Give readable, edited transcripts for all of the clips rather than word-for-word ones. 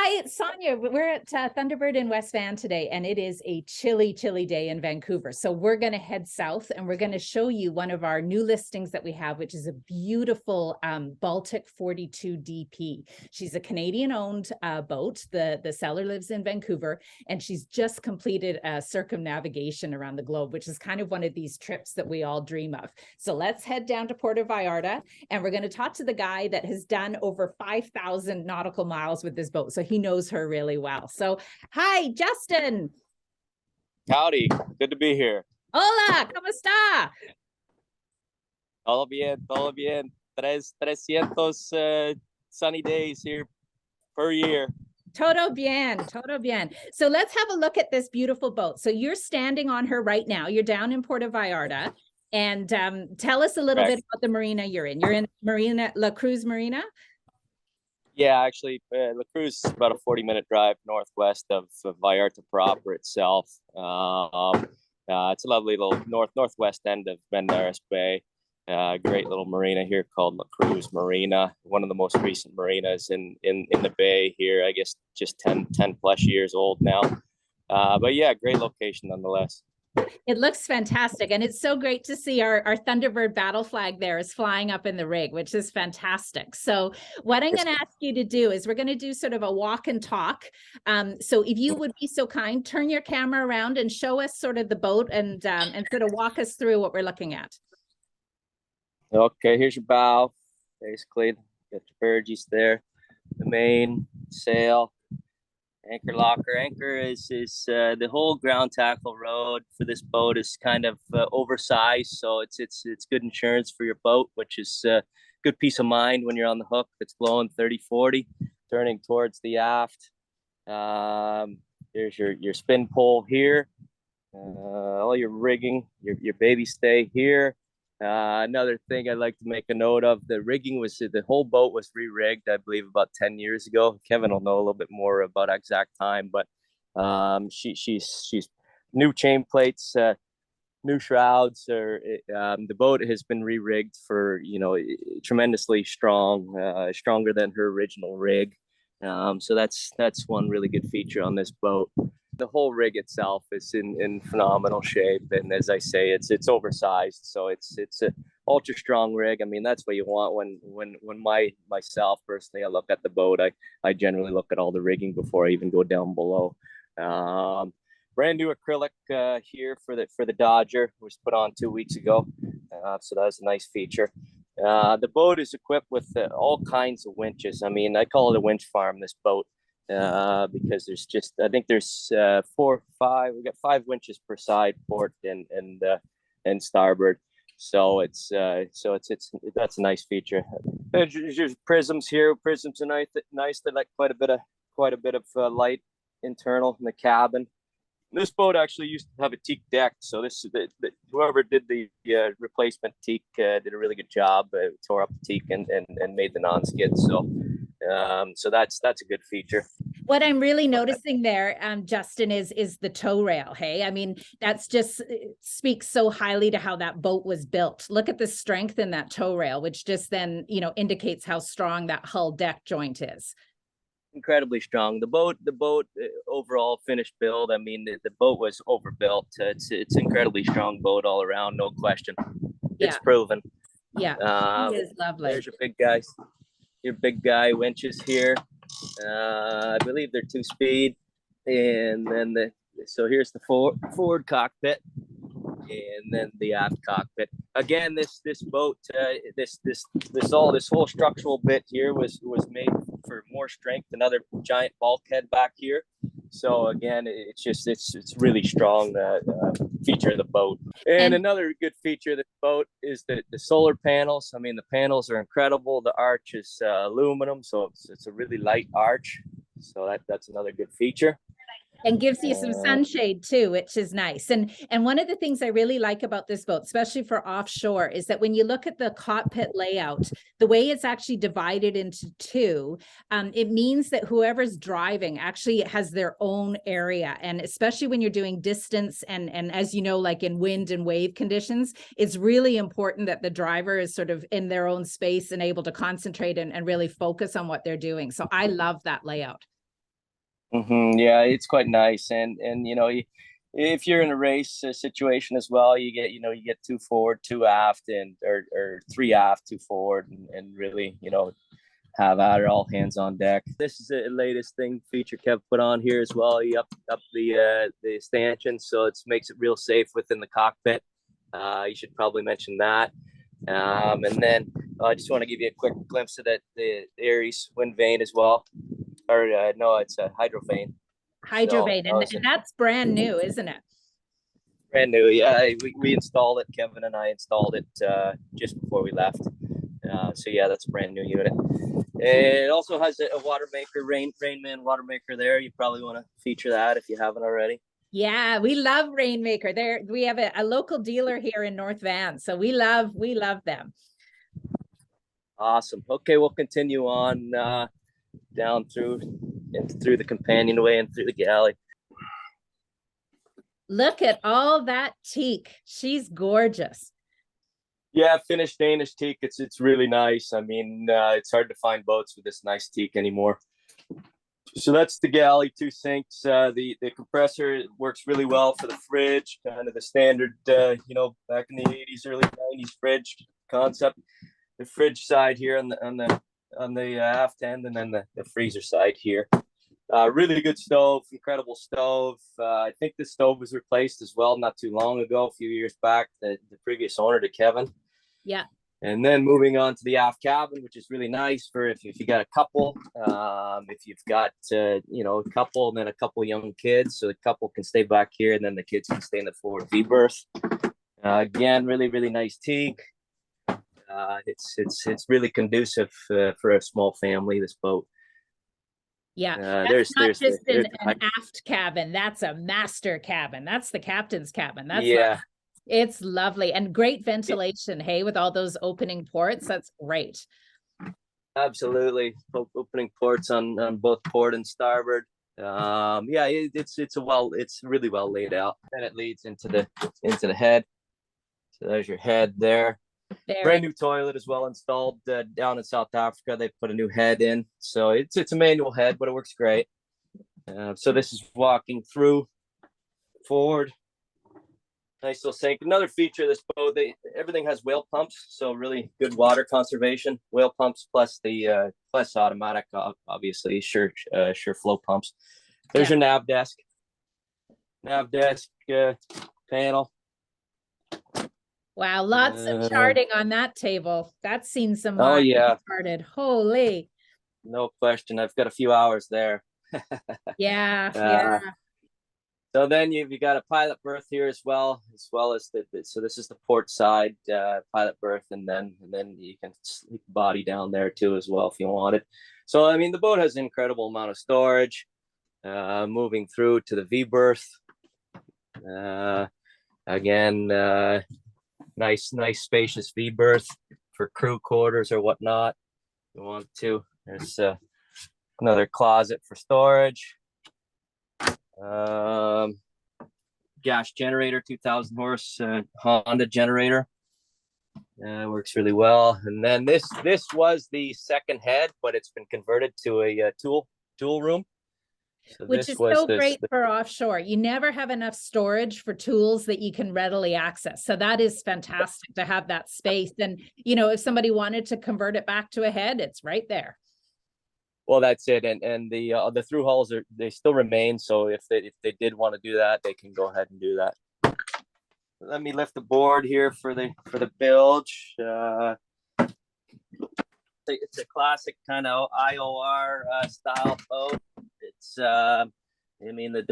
Hi, it's Sonia. We're at Thunderbird in West Van today, and it is a chilly, chilly day in Vancouver. So we're going to head south, and we're going to show you one of our new listings that we have, which is a beautiful Baltic 42 DP. She's a Canadian-owned boat. The seller lives in Vancouver, and she's just completed a circumnavigation around the globe, which is kind of one of these trips that we all dream of. So let's head down to Puerto Vallarta, and we're going to talk to the guy that has done over 5,000 nautical miles with this boat. So he knows her really well. So, hi, Justin. Howdy, good to be here. Hola, ¿cómo está? Todo bien, todo bien. 300 sunny days here per year. Todo bien, todo bien. So let's have a look at this beautiful boat. So you're standing on her right now. You're down in Puerto Vallarta. And tell us a little bit about the marina you're in. You're in Marina La Cruz Marina? Yeah, actually, La Cruz is about a 40-minute drive northwest of Vallarta proper itself. It's a lovely little northwest end of Banderas Bay. Great little marina here called La Cruz Marina, one of the most recent marinas in the bay here. I guess just 10 plus years old now. But yeah, great location nonetheless. It looks fantastic. And it's so great to see our Thunderbird battle flag there is flying up in the rig, which is fantastic. So what I'm going to ask you to do is we're going to do sort of a walk and talk. So if you would be so kind, turn your camera around and show us sort of the boat and sort of walk us through what we're looking at. Okay, here's your bow. Basically, got your barges there. The main sail. Anchor locker. Anchor is the whole ground tackle rod for this boat is kind of oversized, so it's good insurance for your boat, which is good peace of mind when you're on the hook. It's blowing 30-40, turning towards the aft. There's your spin pole here. All your rigging, your baby stay here. Another thing I'd like to make a note of, the rigging was, the whole boat was re-rigged, I believe about 10 years ago. Kevin will know a little bit more about exact time, but she's new chain plates, new shrouds. The boat has been re-rigged for, tremendously strong, stronger than her original rig. So that's one really good feature on this boat. The whole rig itself is in phenomenal shape, and as I say, it's oversized, so it's a ultra strong rig. I mean, that's what you want when myself personally, I look at the boat. I generally look at all the rigging before I even go down below. Brand new acrylic here for the Dodger was put on 2 weeks ago, so that's a nice feature. The boat is equipped with all kinds of winches. I mean, I call it a winch farm, this boat. Because I think there's 4 or 5. We got 5 winches per side, port and starboard. So it's that's a nice feature. There's prisms here. Prisms are nice. They like quite a bit of light internal in the cabin. This boat actually used to have a teak deck, so whoever did the replacement teak did a really good job. Tore up the teak and made the non-skid. So that's a good feature. What I'm really noticing there, Justin, is the tow rail. Hey, I mean, that's just speaks so highly to how that boat was built. Look at the strength in that tow rail, which just then, indicates how strong that hull deck joint is. Incredibly strong. The boat overall finished build. I mean, the boat was overbuilt. It's incredibly strong boat all around, no question. Yeah. It's proven. Yeah, it is lovely. There's your big guy winches here. I believe they're 2-speed, and then so here's the forward cockpit, and then the aft cockpit. Again, this boat, this whole structural bit here was made for more strength. Another giant bulkhead back here. So again, it's really strong feature of the boat. And another good feature of the boat is the solar panels. I mean, the panels are incredible. The arch is aluminum, so it's a really light arch. So that's another good feature. And gives you some sunshade too, which is nice. And one of the things I really like about this boat, especially for offshore, is that when you look at the cockpit layout, the way it's actually divided into 2, it means that whoever's driving actually has their own area. And especially when you're doing distance and as you know, like in wind and wave conditions, it's really important that the driver is sort of in their own space and able to concentrate and really focus on what they're doing. So I love that layout. Yeah, it's quite nice, and if you're in a race situation as well, you get two forward, two aft, and or three aft, two forward, and really have at it, all hands on deck. This is the latest thing feature Kev put on here as well. He up the stanchion, so it makes it real safe within the cockpit. You should probably mention that. And then I just want to give you a quick glimpse of the Aries wind vane as well. Or no, it's a Hydrovane. Hydrovane, and that's brand new, isn't it? Brand new, yeah. We installed it. Kevin and I installed it just before we left. So yeah, that's a brand new unit. It also has a water maker, Rainman water maker there. You probably want to feature that if you haven't already. Yeah, we love Rainmaker. There, we have a local dealer here in North Van, so we love them. Awesome. Okay, we'll continue on down through the companionway and through the galley. Look at all that teak. She's gorgeous. Yeah, Finnish Danish teak. It's really nice. I mean, it's hard to find boats with this nice teak anymore. So that's the galley, two sinks. The compressor works really well for the fridge, kind of the standard, back in the 80s, early 90s fridge concept. The fridge side here on the aft end, and then the freezer side here. Really good stove, incredible stove. I think the stove was replaced as well not too long ago, a few years back, the previous owner to Kevin. Yeah. And then moving on to the aft cabin, which is really nice for if you got a couple, if you've got, a couple and then a couple young kids. So the couple can stay back here and then the kids can stay in the forward V berth. Again, really, really nice teak. It's really conducive for a small family, this boat. Yeah, that's not just an aft cabin. That's a master cabin. That's the captain's cabin. It's lovely and great ventilation. Hey, with all those opening ports, that's great. Absolutely, opening ports on both port and starboard. It's really well laid out, and it leads into the head. So there's your head there. Brand new toilet as well installed down in South Africa. They put a new head in, so it's a manual head, but it works great. So this is walking through forward. Nice little sink. Another feature of this boat, everything has whale pumps, so really good water conservation. Whale pumps plus the plus automatic, obviously, sure flow pumps. There's your nav desk. Panel. Wow, lots of charting on that table. That's seen some charted. Holy. No question. I've got a few hours there. Yeah. So then you got a pilot berth here as well as so this is the port side pilot berth, and then you can sleep body down there too as well if you want it. So I mean the boat has an incredible amount of storage. Moving through to the V berth. Again, nice spacious V berth for crew quarters or whatnot. If you want to. There's another closet for storage. Gas generator, 2,000 horse Honda generator. Works really well. And then this was the second head, but it's been converted to a tool room. So which is so great for offshore. You never have enough storage for tools that you can readily access. So that is fantastic to have that space. And, if somebody wanted to convert it back to a head, it's right there. Well, that's it. And the through hulls they still remain. So if they did want to do that, they can go ahead and do that. Let me lift the board here for the bilge. It's a classic kind of IOR style boat. It's the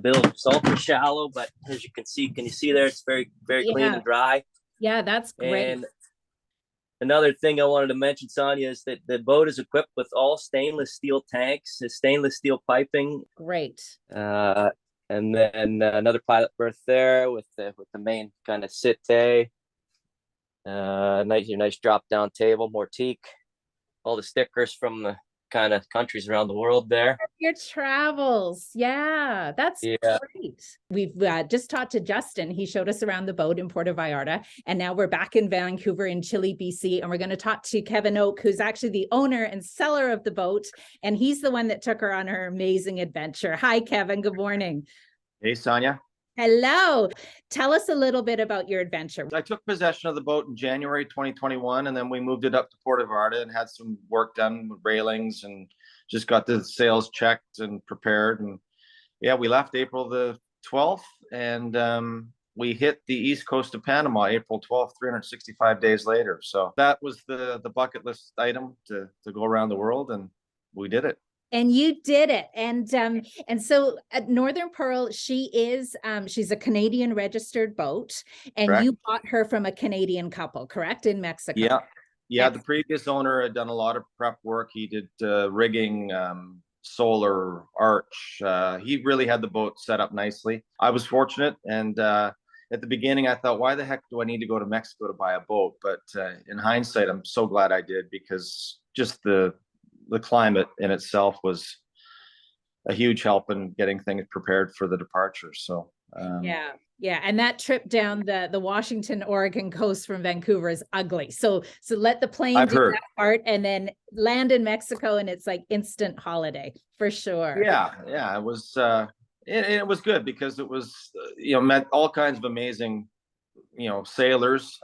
bilge is ultra shallow, but as you can see there, it's very, very clean and dry. Yeah, that's great. And another thing I wanted to mention, Sonia, is that the boat is equipped with all stainless steel tanks, stainless steel piping. Great. And then another pilot berth there with the main kind of sitte. Nice drop down table, more teak. All the stickers from the kind of countries around the world there. Your travels. Yeah, that's Yeah. great. We've just talked to Justin. He showed us around the boat in Puerto Vallarta. And now we're back in Vancouver in Chile, BC. And we're going to talk to Kevin Oak, who's actually the owner and seller of the boat. And he's the one that took her on her amazing adventure. Hi, Kevin. Good morning. Hey, Sonia. Hello. Tell us a little bit about your adventure. I took possession of the boat in January 2021, and then we moved it up to Puerto Vallarta and had some work done with railings and just got the sails checked and prepared. And yeah, we left April the 12th, and we hit the east coast of Panama April 12th, 365 days later. So that was the bucket list item to go around the world, and we did it. And you did it. And so at Northern Pearl, she's a Canadian registered boat, and Correct. You bought her from a Canadian couple, correct? In Mexico. Yeah. Yes. The previous owner had done a lot of prep work. He did rigging, solar, arch. He really had the boat set up nicely. I was fortunate, and at the beginning I thought, why the heck do I need to go to Mexico to buy a boat? But in hindsight, I'm so glad I did, because just the climate in itself was a huge help in getting things prepared for the departure. So yeah, and that trip down the Washington, Oregon coast from Vancouver is ugly. So let the plane do that part, and then land in Mexico, and it's like instant holiday for sure. Yeah, it was it was good, because it was met all kinds of amazing sailors.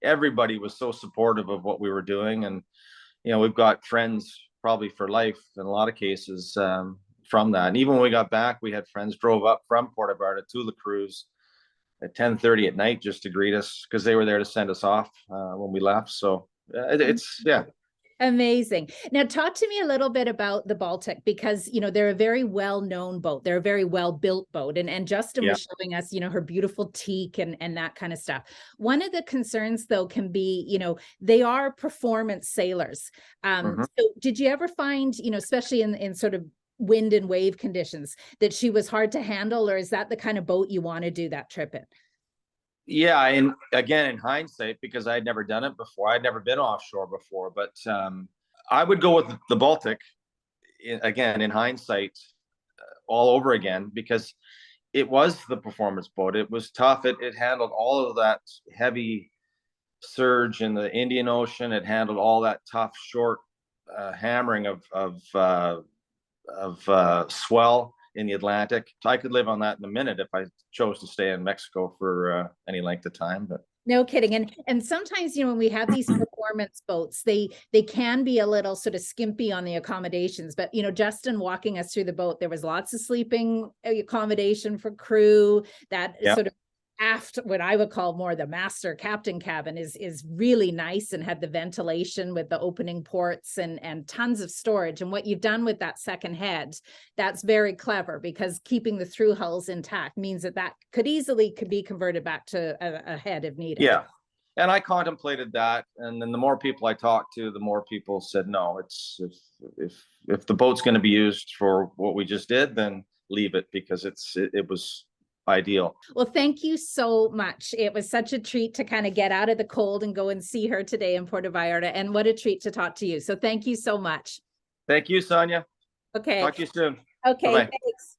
Everybody was so supportive of what we were doing, and we've got friends probably for life in a lot of cases from that. And even when we got back, we had friends drove up from Puerto Vallarta to La Cruz at 10:30 at night just to greet us, because they were there to send us off when we left. So it's amazing. Now, talk to me a little bit about the Baltic, because, they're a very well-known boat. They're a very well-built boat. And Justin was showing us, her beautiful teak and that kind of stuff. One of the concerns, though, can be, they are performance sailors. So did you ever find, especially in sort of wind and wave conditions, that she was hard to handle, or is that the kind of boat you want to do that trip in? Yeah, and again, in hindsight, because I'd never done it before, I'd never been offshore before, but I would go with the Baltic, again, in hindsight, all over again, because it was the performance boat. It was tough. It handled all of that heavy surge in the Indian Ocean. It handled all that tough, short hammering of swell in the Atlantic. So I could live on that in a minute if I chose to stay in Mexico for any length of time. But no kidding. And sometimes, when we have these performance boats, they can be a little sort of skimpy on the accommodations. But, Justin walking us through the boat, there was lots of sleeping accommodation for crew. That sort of aft, what I would call more the master captain cabin, is really nice, and had the ventilation with the opening ports and tons of storage. And what you've done with that second head, that's very clever, because keeping the through hulls intact means that could be converted back to a head if needed. Yeah. And I contemplated that, and then the more people I talked to, the more people said, no, it's if the boat's going to be used for what we just did, then leave it, because it was ideal. Well, thank you so much. It was such a treat to kind of get out of the cold and go and see her today in Puerto Vallarta, and what a treat to talk to you. So thank you so much. Thank you, Sonia. Okay. Talk to you soon. Okay. Bye-bye. Thanks.